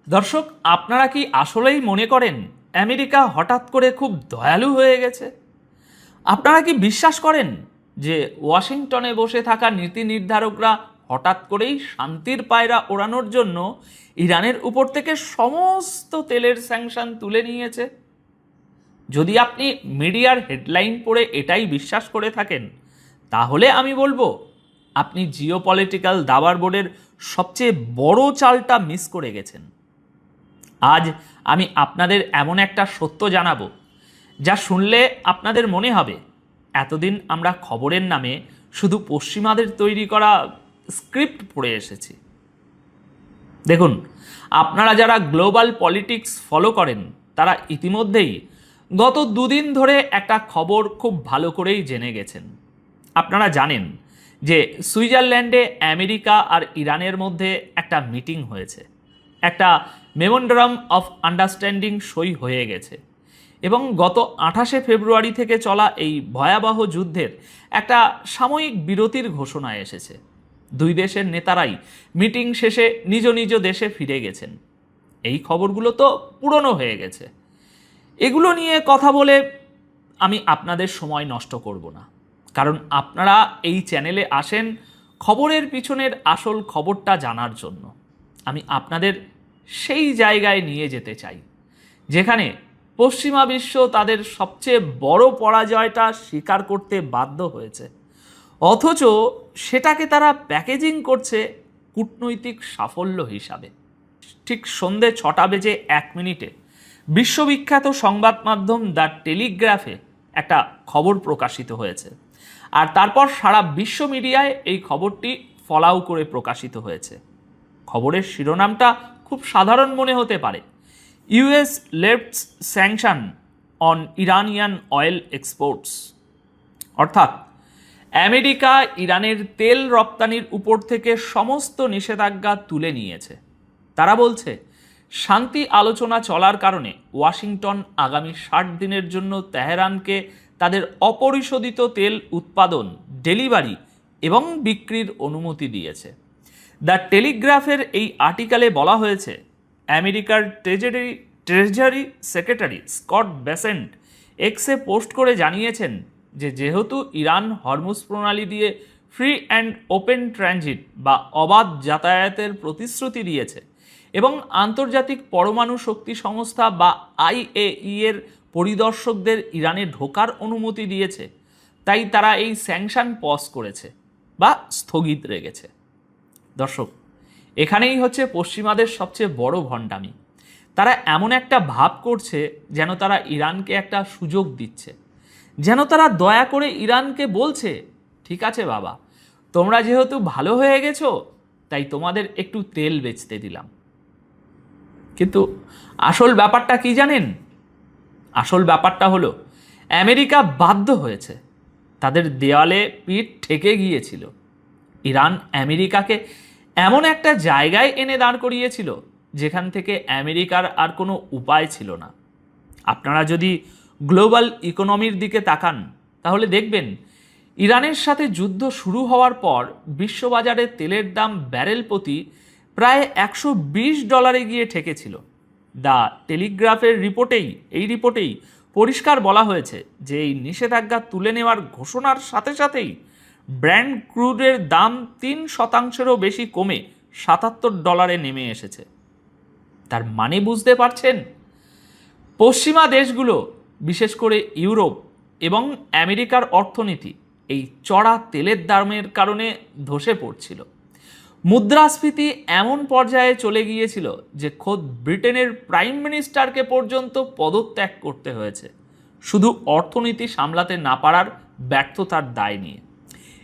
দর্শক, আপনারা কি আসলেই মনে করেন আমেরিকা হঠাৎ করে খুব দয়ালু হয়ে গেছে? আপনারা কি বিশ্বাস করেন যে ওয়াশিংটনে বসে থাকা নীতি নির্ধারকরা হঠাৎ করেই শান্তির পায়রা ওড়ানোর জন্য ইরানের উপর থেকে সমস্ত তেলের স্যাংশন তুলে নিয়েছে? যদি আপনি মিডিয়ার হেডলাইন পড়ে এটাই বিশ্বাস করে থাকেন, তাহলে আমি বলবো আপনি জিওপলিটিক্যাল দাবার বোর্ডের সবচেয়ে বড় চালটা মিস করে গেছেন। আজ আমি আপনাদের এমন একটা সত্য জানাবো যা শুনলে আপনাদের মনে হবে এতদিন আমরা খবরের নামে শুধু পশ্চিমাদের তৈরি করা স্ক্রিপ্ট পড়ে এসেছি। দেখুন, আপনারা যারা গ্লোবাল পলিটিক্স ফলো করেন তারা ইতিমধ্যেই গত দুদিন ধরে একটা খবর খুব ভালো করেই জেনে গেছেন। আপনারা জানেন যে সুইজারল্যান্ডে আমেরিকা আর ইরানের মধ্যে একটা মিটিং হয়েছে, একটা মেমোরেন্ডাম অফ আন্ডারস্ট্যান্ডিং সই হয়ে গেছে এবং গত 28শে ফেব্রুয়ারি থেকে চলা এই ভয়াবহ যুদ্ধের একটা সাময়িক বিরতির ঘোষণা এসেছে। দুই দেশের নেতারাই মিটিং শেষে নিজ নিজ দেশে ফিরে গেছেন। এই খবরগুলো তো পুরনো হয়ে গেছে, এগুলো নিয়ে কথা বলে আমি আপনাদের সময় নষ্ট করব না, কারণ আপনারা এই চ্যানেলে আসেন খবরের পিছনের আসল খবরটা জানার জন্য। আমি আপনাদের সেই জায়গায় নিয়ে যেতে চাই যেখানে পশ্চিমা বিশ্ব তাদের সবচেয়ে বড় পরাজয়টা স্বীকার করতে বাধ্য হয়েছে, অথচ সেটাকে তারা প্যাকেজিং করছে কূটনৈতিক সাফল্য হিসাবে। ঠিক সন্ধে 6:01 বিশ্ববিখ্যাত সংবাদ মাধ্যম দ্য টেলিগ্রাফে একটা খবর প্রকাশিত হয়েছে, আর তারপর সারা বিশ্ব মিডিয়ায় এই খবরটি ফলাও করে প্রকাশিত হয়েছে। খবরের শিরোনামটা খুব সাধারণ মনে হতে পারে, US lifts sanction on Iranian oil exports, অর্থাৎ আমেরিকা ইরানের তেল রপ্তানির উপর থেকে সমস্ত নিষেধাজ্ঞা তুলে নিয়েছে। তারা বলছে শান্তি আলোচনা চলার কারণে ওয়াশিংটন আগামী 60 দিনের জন্য তেহরানকে তাদের অপরিশোধিত তেল উৎপাদন, ডেলিভারি এবং বিক্রির অনুমতি দিয়েছে। দ্য টেলিগ্রাফের এই আর্টিকেলে বলা হয়েছে, আমেরিকার ট্রেজারি সেক্রেটারি স্কট বেসেন্ট এক্সে পোস্ট করে জানিয়েছেন যে যেহেতু ইরান হরমুজ প্রণালী দিয়ে ফ্রি অ্যান্ড ওপেন ট্রানজিট বা অবাধ যাতায়াতের প্রতিশ্রুতি দিয়েছে এবং আন্তর্জাতিক পরমাণু শক্তি সংস্থা বা আইএই এর পরিদর্শকদের ইরানে ঢোকার অনুমতি দিয়েছে, তাই তারা এই স্যাংশন পজ করেছে বা স্থগিত রেখেছে। দর্শক, এখানেই হচ্ছে পশ্চিমাদের সবচেয়ে বড় ভণ্ডামি। তারা এমন একটা ভাব করছে যেন তারা ইরানকে একটা সুযোগ দিচ্ছে, যেন তারা দয়া করে ইরানকে বলছে, ঠিক আছে বাবা, তোমরা যেহেতু ভালো হয়ে গেছো তাই তোমাদের একটু তেল বেচতে দিলাম। কিন্তু আসল ব্যাপারটা কি জানেন? আসল ব্যাপারটা হলো আমেরিকা বাধ্য হয়েছে, তাদের দেওয়ালে পিঠ ঠেকে গিয়েছিল। ইরান আমেরিকাকে এমন একটা জায়গায় এনে দাঁড় করিয়েছিল যেখান থেকে আমেরিকার আর কোনো উপায় ছিল না। আপনারা যদি গ্লোবাল ইকোনমির দিকে তাকান তাহলে দেখবেন ইরানের সাথে যুদ্ধ শুরু হওয়ার পর বিশ্ববাজারে তেলের দাম ব্যারেল প্রতি প্রায় $120 গিয়ে ঠেকেছিল। দ্য টেলিগ্রাফের রিপোর্টেই পরিষ্কার বলা হয়েছে যে এই নিষেধাজ্ঞা তুলে নেওয়ার ঘোষণার সাথে সাথেই ব্র্যান্ড ক্রুডের দাম 3%-ও বেশি কমে $77 নেমে এসেছে। তার মানে বুঝতে পারছেন, পশ্চিমা দেশগুলো, বিশেষ করে ইউরোপ এবং আমেরিকার অর্থনীতি এই চড়া তেলের দামের কারণে ধসে পড়ছিল। মুদ্রাস্ফীতি এমন পর্যায়ে চলে গিয়েছিল যে খোদ ব্রিটেনের প্রাইম মিনিস্টারকে পর্যন্ত পদত্যাগ করতে হয়েছে শুধু অর্থনীতি সামলাতে না পারার ব্যর্থতার দায় নিয়ে।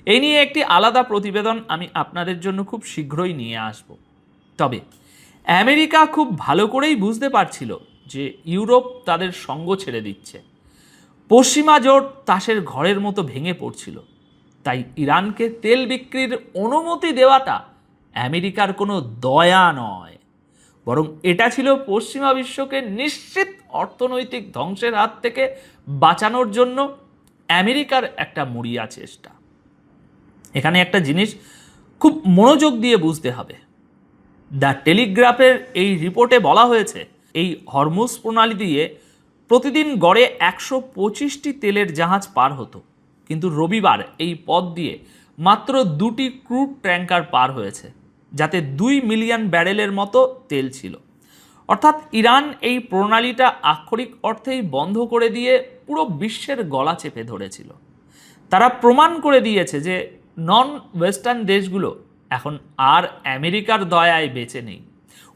এই নিয়ে একটি আলাদা প্রতিবেদন আমি আপনাদের জন্য খুব শীঘ্রই নিয়ে আসব। তবে আমেরিকা খুব ভালো করেই বুঝতে পারছিল যে ইউরোপ তাদের সঙ্গ ছেড়ে দিচ্ছে, পশ্চিমা জোট তাসের ঘরের মতো ভেঙে পড়ছিল। তাই ইরানকে তেল বিক্রির অনুমতি দেওয়াটা আমেরিকার কোনো দয়া নয়, বরং এটা ছিল পশ্চিমা বিশ্বকে নিশ্চিত অর্থনৈতিক ধ্বংসের হাত থেকে বাঁচানোর জন্য আমেরিকার একটা মরিয়া চেষ্টা। এখানে একটা জিনিস খুব মনোযোগ দিয়ে বুঝতে হবে, দ্য টেলিগ্রাফের এই রিপোর্টে বলা হয়েছে, এই হরমুজ প্রণালী দিয়ে প্রতিদিন গড়ে 125টি তেলের জাহাজ পার হতো, কিন্তু রবিবার এই পথ দিয়ে মাত্র 2টি ক্রুড ট্যাঙ্কার পার হয়েছে, যাতে 2 মিলিয়ন ব্যারেলের মতো তেল ছিল। অর্থাৎ ইরান এই প্রণালীটা আক্ষরিক অর্থেই বন্ধ করে দিয়ে পুরো বিশ্বের গলা চেপে ধরেছিল। তারা প্রমাণ করে দিয়েছে যে নন ওয়েস্টার্ন দেশগুলো এখন আর আমেরিকার দয়ায় বেঁচে নেই।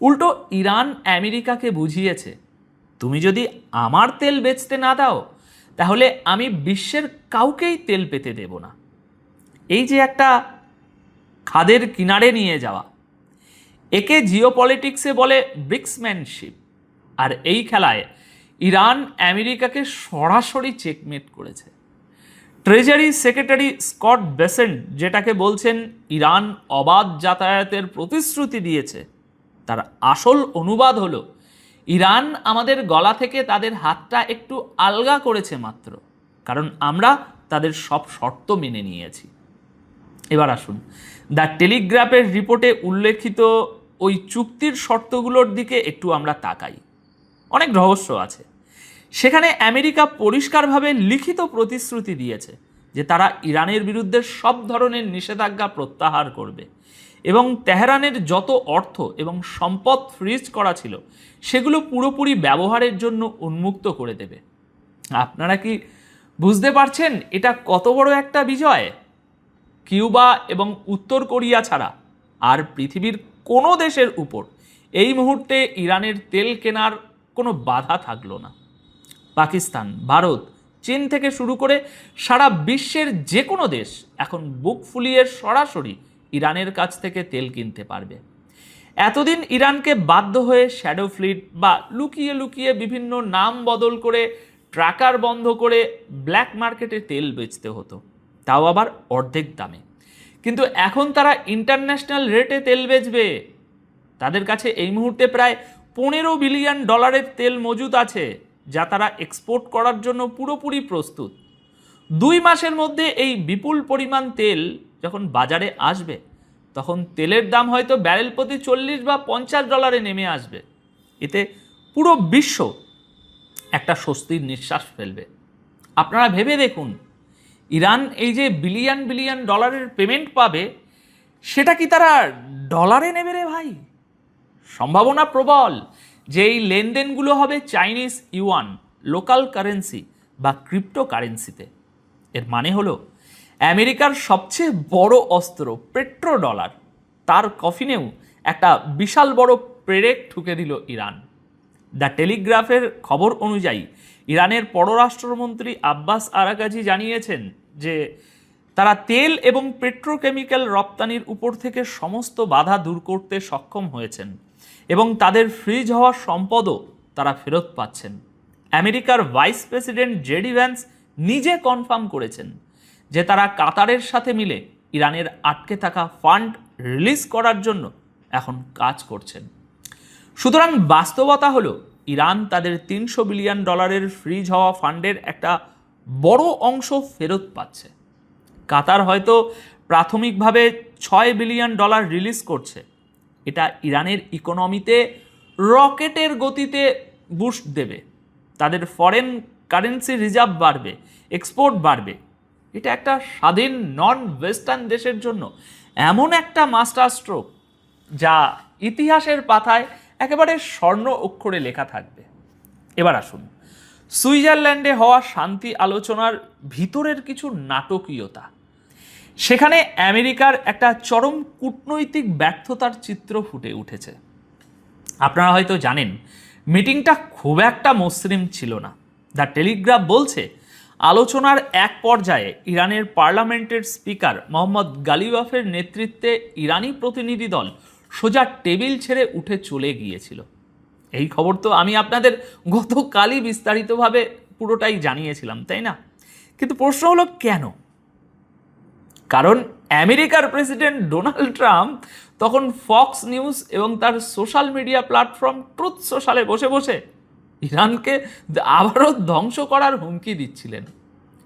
উল্টো ইরান আমেরিকাকে বুঝিয়েছে, তুমি যদি আমার তেল বেচতে না দাও তাহলে আমি বিশ্বের কাউকেই তেল পেতে দেব না। এই যে একটা খাদের কিনারে নিয়ে যাওয়া, একে জিওপলিটিক্সে বলে ব্রিক্সম্যানশিপ। আর এই খেলায় ইরান আমেরিকাকে সরাসরি চেকমেট করেছে। ট্রেজারি সেক্রেটারি স্কট বেসেন্ট যেটাকে বলছেন ইরান অবাধ যাতায়াতের প্রতিশ্রুতি দিয়েছে, তার আসল অনুবাদ হলো ইরান আমাদের গলা থেকে তাদের হাতটা একটু আলগা করেছে মাত্র, কারণ আমরা তাদের সব শর্ত মেনে নিয়েছি। এবার আসুন দ্য টেলিগ্রাফের রিপোর্টে উল্লেখিত ওই চুক্তির শর্তগুলোর দিকে একটু আমরা তাকাই। অনেক রহস্য আছে। সেখানে আমেরিকা পরিষ্কারভাবে লিখিত প্রতিশ্রুতি দিয়েছে যে তারা ইরানের বিরুদ্ধে সব ধরনের নিষেধাজ্ঞা প্রত্যাহার করবে এবং তেহরানের যত অর্থ এবং সম্পদ ফ্রিজ করা ছিল সেগুলো পুরোপুরি ব্যবহারের জন্য উন্মুক্ত করে দেবে। আপনারা কি বুঝতে পারছেন এটা কত বড় একটা বিজয়? কিউবা এবং উত্তর কোরিয়া ছাড়া আর পৃথিবীর কোনো দেশের উপর এই মুহূর্তে ইরানের তেল কেনার কোনো বাধা থাকলো না। পাকিস্তান, ভারত, চীন থেকে শুরু করে সারা বিশ্বের যে কোনো দেশ এখন বুক ফুলিয়ে সরাসরি ইরানের কাছ থেকে তেল কিনতে পারবে। এতদিন ইরানকে বাধ্য হয়ে শ্যাডো ফ্লিট বা লুকিয়ে লুকিয়ে বিভিন্ন নাম বদল করে ট্র্যাকার বন্ধ করে ব্ল্যাক মার্কেটে তেল বেচতে হতো, তাও আবার অর্ধেক দামে। কিন্তু এখন তারা ইন্টারন্যাশনাল রেটে তেল বেচবে। তাদের কাছে এই মুহূর্তে প্রায় $15 বিলিয়ন তেল মজুদ আছে, যা তারা এক্সপোর্ট করার জন্য পুরোপুরি প্রস্তুত। 2 মাসের মধ্যে এই বিপুল পরিমাণ তেল যখন বাজারে আসবে তখন তেলের দাম হয়তো ব্যারেল প্রতি $40 বা $50 নেমে আসবে। এতে পুরো বিশ্ব একটা স্বস্তির নিঃশ্বাস ফেলবে। আপনারা ভেবে দেখুন, ইরান এই যে বিলিয়ন বিলিয়ন ডলারের পেমেন্ট পাবে, সেটা কি তারা ডলারে নেবে রে ভাই? সম্ভাবনা প্রবল যে এই লেনদেনগুলো হবে চাইনিজ ইউয়ান, লোকাল কারেন্সি বা ক্রিপ্টো কারেন্সিতে। এর মানে হলো আমেরিকার সবচেয়ে বড় অস্ত্র পেট্রো ডলার, তার কফিনেও একটা বিশাল বড় পেরেক ঠুকে দিল ইরান। দ্য টেলিগ্রাফের খবর অনুযায়ী ইরানের পররাষ্ট্রমন্ত্রী আব্বাস আরাগাজি জানিয়েছেন যে তারা তেল এবং পেট্রোকেমিক্যাল রপ্তানির উপর থেকে সমস্ত বাধা দূর করতে সক্ষম হয়েছেন এবং তাদের ফ্রিজ হওয়া সম্পদও তারা ফেরত পাচ্ছেন। আমেরিকার ভাইস প্রেসিডেন্ট জেডি ভ্যান্স নিজে কনফার্ম করেছেন যে তারা কাতারের সাথে মিলে ইরানের আটকে থাকা ফান্ড রিলিজ করার জন্য এখন কাজ করছেন। সুতরাং বাস্তবতা হলো ইরান তাদের $300 বিলিয়ন ফ্রিজ হওয়া ফান্ডের একটা বড় অংশ ফেরত পাচ্ছে। কাতার হয়তো প্রাথমিকভাবে $6 বিলিয়ন রিলিজ করছে। এটা ইরানের ইকোনমিতে রকেটের গতিতে বুস্ট দেবে, তাদের ফরেন কারেন্সি রিজার্ভ বাড়বে, এক্সপোর্ট বাড়বে। এটা একটা স্বাধীন নন ওয়েস্টার্ন দেশের জন্য এমন একটা মাস্টার স্ট্রোক যা ইতিহাসের পাতায় একেবারে স্বর্ণ অক্ষরে লেখা থাকবে। এবার আসুন সুইজারল্যান্ডে হওয়া শান্তি আলোচনার ভিতরের কিছু নাটকীয়তা। সেখানে আমেরিকার একটা চরম কূটনৈতিক ব্যর্থতার চিত্র ফুটে উঠেছে। আপনারা হয়তো জানেন মিটিংটা খুব একটা মসৃণ ছিল না। দ্য টেলিগ্রাফ বলছে আলোচনার এক পর্যায়ে ইরানের পার্লামেন্টের স্পিকার মোহাম্মদ গালিবাফের নেতৃত্বে ইরানি প্রতিনিধি দল সোজা টেবিল ছেড়ে উঠে চলে গিয়েছিল। এই খবর তো আমি আপনাদের গতকালই বিস্তারিতভাবে পুরোটাই জানিয়েছিলাম, তাই না? কিন্তু প্রশ্ন হলো কেন? কারণ আমেরিকার প্রেসিডেন্ট ডোনাল্ড ট্রাম্প তখন ফক্স নিউজ এবং তার সোশ্যাল মিডিয়া প্ল্যাটফর্ম ট্রুথ সোশ্যালে বসে বসে ইরানকে আবারও ধ্বংস করার হুমকি দিচ্ছিলেন।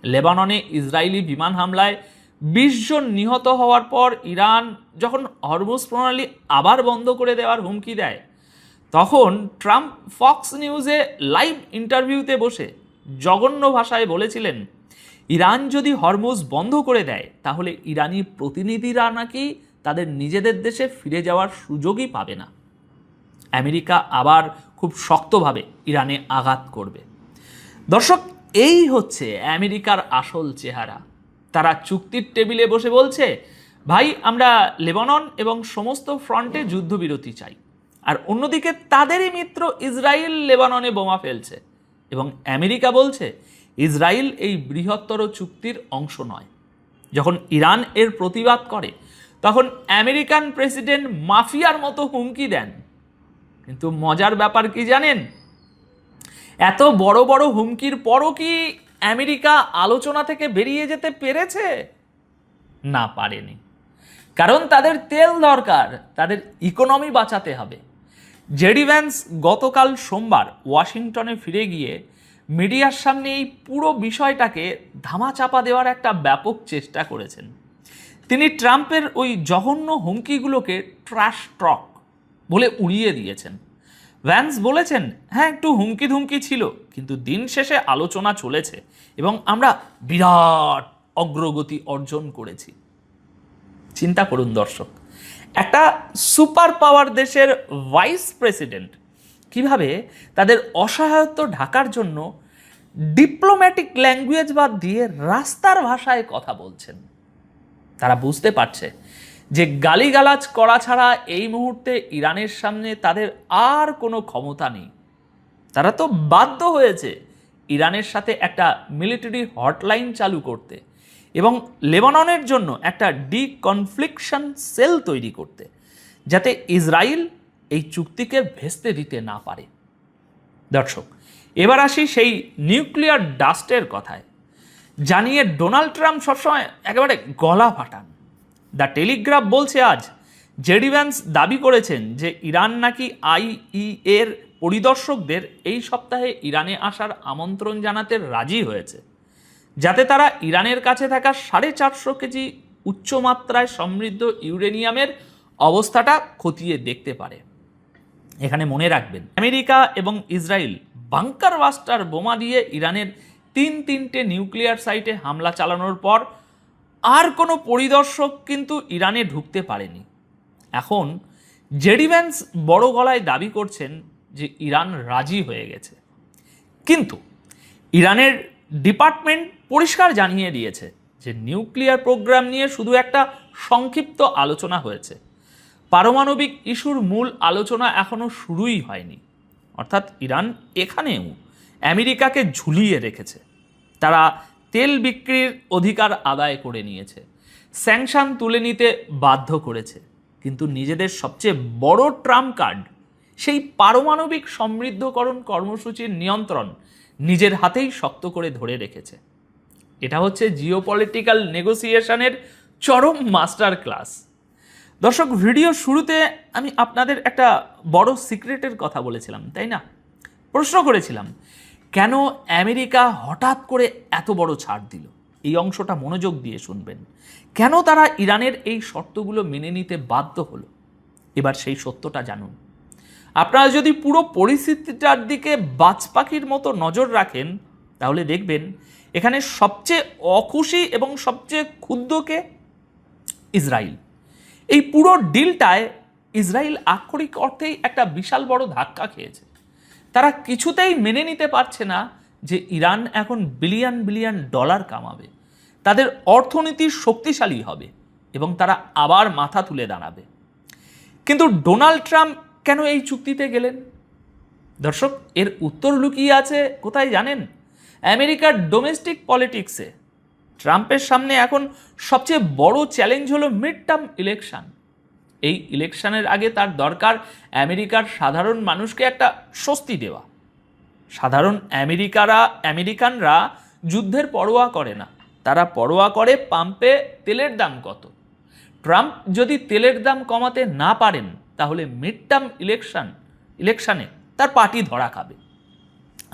লেবাননে ইসরায়েলি বিমান হামলায় 20 জন নিহত হওয়ার পর ইরান যখন হরমুজ প্রণালী আবার বন্ধ করে দেওয়ার হুমকি দেয়, তখন ট্রাম্প ফক্স নিউজে লাইভ ইন্টারভিউতে বসে জঘন্য ভাষায় বলেছিলেন, ইরান যদি হরমুজ বন্ধ করে দেয় তাহলে ইরানি প্রতিনিধিরা নাকি তাদের নিজেদের দেশে ফিরে যাওয়ার সুযোগই পাবে না। আমেরিকা আবার খুব শক্তভাবে ইরানে আঘাত করবে। দর্শক, এই হচ্ছে আমেরিকার আসল চেহারা। তারা চুক্তির টেবিলে বসে বলছে, ভাই আমরা লেবানন এবং সমস্ত ফ্রন্টে যুদ্ধবিরতি চাই, আর অন্যদিকে তাদেরই মিত্র ইসরায়েল লেবাননে বোমা ফেলছে এবং আমেরিকা বলছে ইসরায়েল এই বৃহত্তর চুক্তির অংশ নয়। যখন ইরান এর প্রতিবাদ করে তখন আমেরিকান প্রেসিডেন্ট মাফিয়ার মতো হুমকি দেন। কিন্তু মজার ব্যাপার কি জানেন, এত বড় বড় হুমকির পরও কি আমেরিকা আলোচনা থেকে বেরিয়ে যেতে পেরেছে? না, পারেনি। কারণ তাদের তেল দরকার, তাদের ইকোনমি বাঁচাতে হবে। জেডি ভ্যান্স গতকাল সোমবার ওয়াশিংটনে ফিরে গিয়ে মিডিয়ার সামনে এই পুরো বিষয়টাকে ধামাচাপা দেওয়ার একটা ব্যাপক চেষ্টা করেছেন। তিনি ট্রাম্পের ওই জঘন্য হুমকিগুলোকে ট্র্যাশ টক বলে উড়িয়ে দিয়েছেন। ভ্যান্স বলেছেন, হ্যাঁ একটু হুমকি ধুমকি ছিল, কিন্তু দিন শেষে আলোচনা চলেছে এবং আমরা বিরাট অগ্রগতি অর্জন করেছি। চিন্তা করুন দর্শক, একটা সুপার পাওয়ার দেশের ভাইস প্রেসিডেন্ট কিভাবে তাদের অসহায়ত্ব ঢাকার জন্য ডিপ্লোম্যাটিক ল্যাঙ্গুয়েজ বাদ দিয়ে রাস্তার ভাষায় কথা বলছেন। তারা বুঝতে পারছে যে গালিগালাজ করা ছাড়া এই মুহূর্তে ইরানের সামনে তাদের আর কোনো ক্ষমতা নেই। তারা তো বাধ্য হয়েছে ইরানের সাথে একটা মিলিটারি হটলাইন চালু করতে এবং লেবাননের জন্য একটা ডিকনফ্লিকশন সেল তৈরি করতে, যাতে ইসরায়েল এই চুক্তিকে ভেস্তে দিতে না পারে। দর্শক, এবার আসি সেই নিউক্লিয়ার ডাস্টের কথায়, জানিয়ে ডোনাল্ড ট্রাম্প সবসময় একেবারে গলা ফাটান। দ্য টেলিগ্রাফ বলছে আজ জেডি ভ্যান্স দাবি করেছেন যে ইরান নাকি আইইএর পরিদর্শকদের এই সপ্তাহে ইরানে আসার আমন্ত্রণ জানাতে রাজি হয়েছে, যাতে তারা ইরানের কাছে থাকা 450 কেজি উচ্চমাত্রায় সমৃদ্ধ ইউরেনিয়ামের অবস্থাটা খতিয়ে দেখতে পারে। এখানে মনে রাখবেন, আমেরিকা এবং ইসরায়েল বাংকার বাস্টার বোমা দিয়ে ইরানের তিনটে নিউক্লিয়ার সাইটে হামলা চালানোর পর আর কোনো পরিদর্শক কিন্তু ইরানে ঢুকতে পারেনি। এখন জেডি ভ্যান্স বড় গলায় দাবি করছেন যে ইরান রাজি হয়ে গেছে, কিন্তু ইরানের ডিপার্টমেন্ট পরিষ্কার জানিয়ে দিয়েছে যে নিউক্লিয়ার প্রোগ্রাম নিয়ে শুধু একটা সংক্ষিপ্ত আলোচনা হয়েছে। পারমাণবিক ইস্যুর মূল আলোচনা এখনো শুরুই হয়নি। অর্থাৎ ইরান এখানেও আমেরিকাকে ঝুলিয়ে রেখেছে। তারা তেল বিক্রির অধিকার আদায় করে নিয়েছে, স্যাংশন তুলে নিতে বাধ্য করেছে, কিন্তু নিজেদের সবচেয়ে বড় ট্রাম্প কার্ড, সেই পারমাণবিক সমৃদ্ধকরণ কর্মসূচির নিয়ন্ত্রণ নিজের হাতেই শক্ত করে ধরে রেখেছে। এটা হচ্ছে জিওপলিটিক্যাল নেগোসিয়েশনের চরম মাস্টার ক্লাস। দর্শক, ভিডিও শুরুতে আমি আপনাদের একটা বড় সিক্রেটের কথা বলেছিলাম, তাই না? প্রশ্ন করেছিলাম কেন আমেরিকা হঠাৎ করে এত বড় ছাড় দিল। এই অংশটা মনোযোগ দিয়ে শুনবেন। কেন তারা ইরানের এই শর্তগুলো মেনে নিতে বাধ্য হলো? এবার সেই সত্যটা জানুন। আপনারা যদি পুরো পরিস্থিতিটার দিকে বাজ পাখির মতো নজর রাখেন তাহলে দেখবেন এখানে সবচেয়ে অখুশি এবং সবচেয়ে ক্ষুব্ধকে ইসরায়েল। এই পুরো ডিলটায় ইসরায়েল আক্ষরিক অর্থেই একটা বিশাল বড় ধাক্কা খেয়েছে। তারা কিছুতেই মেনে নিতে পারছে না যে ইরান এখন বিলিয়ন বিলিয়ন ডলার কামাবে, তাদের অর্থনীতি শক্তিশালী হবে এবং তারা আবার মাথা তুলে দাঁড়াবে। কিন্তু ডোনাল্ড ট্রাম্প কেন এই চুক্তিতে গেলেন? দর্শক, এর উত্তর লুকিয়ে আছে কোথায় জানেন? আমেরিকার ডোমেস্টিক পলিটিক্সে। ট্রাম্পের সামনে এখন সবচেয়ে বড় চ্যালেঞ্জ হলো মিড টার্ম ইলেকশন। এই ইলেকশনের আগে তার দরকার আমেরিকার সাধারণ মানুষকে একটা স্বস্তি দেওয়া। সাধারণ আমেরিকানরা যুদ্ধের পরোয়া করে না, তারা পরোয়া করে পাম্পে তেলের দাম কত। ট্রাম্প যদি তেলের দাম কমাতে না পারেন তাহলে মিড টার্ম ইলেকশনে তার পার্টি ধরা খাবে।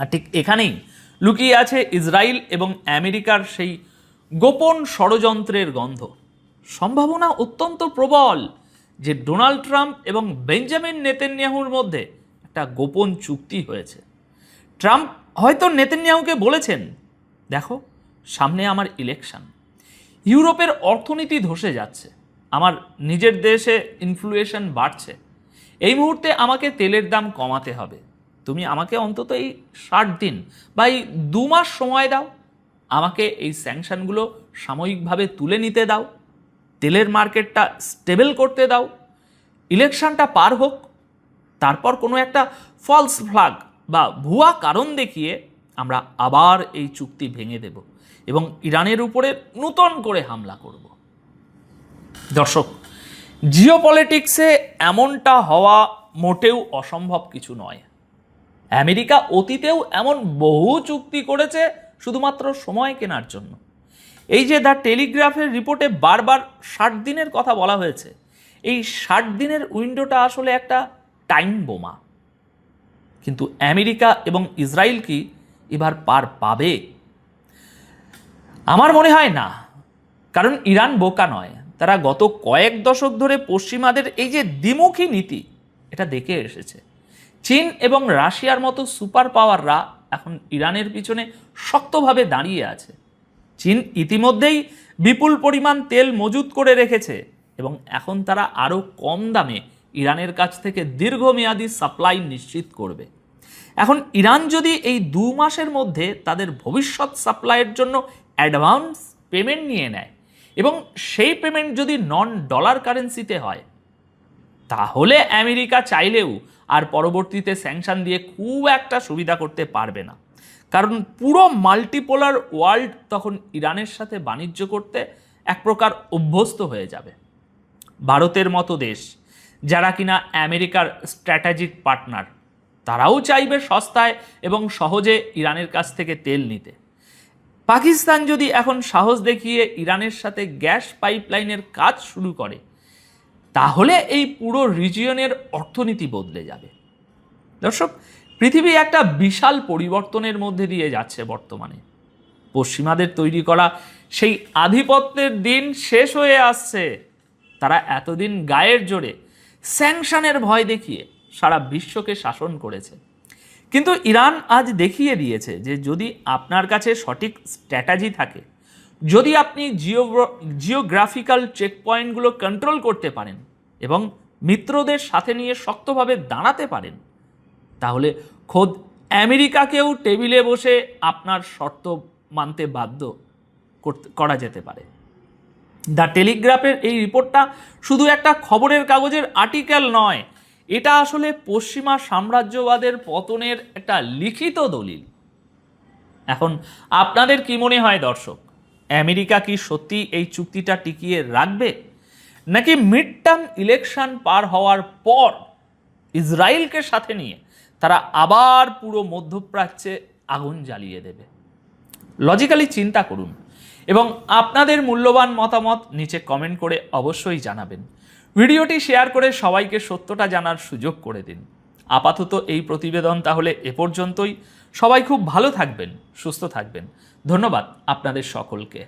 আর ঠিক এখানেই লুকিয়ে আছে ইসরায়েল এবং আমেরিকার সেই গোপন ষড়যন্ত্রের গন্ধ। সম্ভাবনা অত্যন্ত প্রবল যে ডোনাল্ড ট্রাম্প এবং বেঞ্জামিন নেতানিয়াহুর মধ্যে একটা গোপন চুক্তি হয়েছে। ট্রাম্প হয়তো নেতানিয়াহুকে বলেছেন, দেখো সামনে আমার ইলেকশন, ইউরোপের অর্থনীতি ধসে যাচ্ছে, আমার নিজের দেশে ইনফ্লুয়েশন বাড়ছে, এই মুহূর্তে আমাকে তেলের দাম কমাতে হবে, তুমি আমাকে অন্তত এই 60 দিন বা এই 2 মাস সময় দাও, আমাকে এই স্যাংশনগুলো সাময়িকভাবে তুলে নিতে দাও, তেলের মার্কেটটা স্টেবল করতে দাও, ইলেকশনটা পার হোক, তারপর কোনো একটা ফলস ফ্ল্যাগ বা ভুয়া কারণ দেখিয়ে আমরা আবার এই চুক্তি ভেঙে দেব এবং ইরানের উপরে নূতন করে হামলা করব। দর্শক, জিওপলিটিক্সে এমনটা হওয়া মোটেও অসম্ভব কিছু নয়। আমেরিকা অতীতেও এমন বহু চুক্তি করেছে শুধুমাত্র সময় কেনার জন্য। এই যে দ্য টেলিগ্রাফের রিপোর্টে বারবার 60 দিনের কথা বলা হয়েছে, এই 60 দিনের উইন্ডোটা আসলে একটা টাইম বোমা। কিন্তু আমেরিকা এবং ইসরায়েল কি এবার পার পাবে? আমার মনে হয় না, কারণ ইরান বোকা নয়। তারা গত কয়েক দশক ধরে পশ্চিমাদের এই যে দ্বিমুখী নীতি, এটা দেখে এসেছে। চীন এবং রাশিয়ার মতো সুপার পাওয়াররা এখন ইরানের পিছনে শক্তভাবে দাঁড়িয়ে আছে। চীন ইতিমধ্যেই বিপুল পরিমাণ তেল মজুত করে রেখেছে এবং এখন তারা আরও কম দামে ইরানের কাছ থেকে দীর্ঘমেয়াদী সাপ্লাই নিশ্চিত করবে। এখন ইরান যদি এই 2 মাসের মধ্যে তাদের ভবিষ্যৎ সাপ্লাইয়ের জন্য অ্যাডভান্স পেমেন্ট নিয়ে নেয় এবং সেই পেমেন্ট যদি নন ডলার কারেন্সিতে হয়, তাহলে আমেরিকা চাইলেও আর পরবর্তীতে স্যাংশন দিয়ে খুব একটা সুবিধা করতে পারবে না। কারণ পুরো মাল্টিপোলার ওয়ার্ল্ড তখন ইরানের সাথে বাণিজ্য করতে এক প্রকার অভ্যস্ত হয়ে যাবে। ভারতের মতো দেশ, যারা কিনা আমেরিকার স্ট্র্যাটেজিক পার্টনার, তারাও চাইবে সস্তায় এবং সহজে ইরানের কাছ থেকে তেল নিতে। পাকিস্তান যদি এখন সাহস দেখিয়ে ইরানের সাথে গ্যাস পাইপলাইনের কাজ শুরু করে, তাহলে এই পুরো রিজিয়নের অর্থনীতি বদলে যাবে। দর্শক, পৃথিবী একটা বিশাল পরিবর্তনের মধ্যে দিয়ে যাচ্ছে বর্তমানে। পশ্চিমাদের তৈরি করা সেই আধিপত্যের দিন শেষ হয়ে আসছে। তারা এতদিন গায়ের জোরে স্যাংশনের ভয় দেখিয়ে সারা বিশ্বকে শাসন করেছে, কিন্তু ইরান আজ দেখিয়ে দিয়েছে যে যদি আপনার কাছে সঠিক স্ট্র্যাটেজি থাকে, যদি আপনি জিওগ্রাফিক্যাল চেকপয়েন্টগুলো কন্ট্রোল করতে পারেন এবং মিত্রদের সাথে নিয়ে শক্তভাবে দাঁড়াতে পারেন, তাহলে খোদ আমেরিকাকেও টেবিলে বসে আপনার শর্ত মানতে বাধ্য করা যেতে পারে। দ্য টেলিগ্রাফের এই রিপোর্টটা শুধু একটা খবরের কাগজের আর্টিকেল নয়, এটা আসলে পশ্চিমা সাম্রাজ্যবাদের পতনের একটা লিখিত দলিল। এখন আপনাদের কি মনে হয় দর্শক, আমেরিকা কি সত্যি এই চুক্তিটা টিকিয়ে রাখবে, নাকি মিড টার্ম ইলেকশন পার হওয়ার পর ইসরায়েলকে সাথে নিয়ে তারা আবার পুরো মধ্যপ্রাচ্যে আগুন জ্বালিয়ে দেবে? লজিক্যালি চিন্তা করুন এবং আপনাদের মূল্যবান মতামত নিচে কমেন্ট করে অবশ্যই জানাবেন। ভিডিওটি শেয়ার করে সবাইকে সত্যটা জানার সুযোগ করে দিন। আপাতত এই প্রতিবেদন তাহলে এ পর্যন্তই। সবাই খুব ভালো থাকবেন, সুস্থ থাকবেন। ধন্যবাদ আপনাদের সকলকে।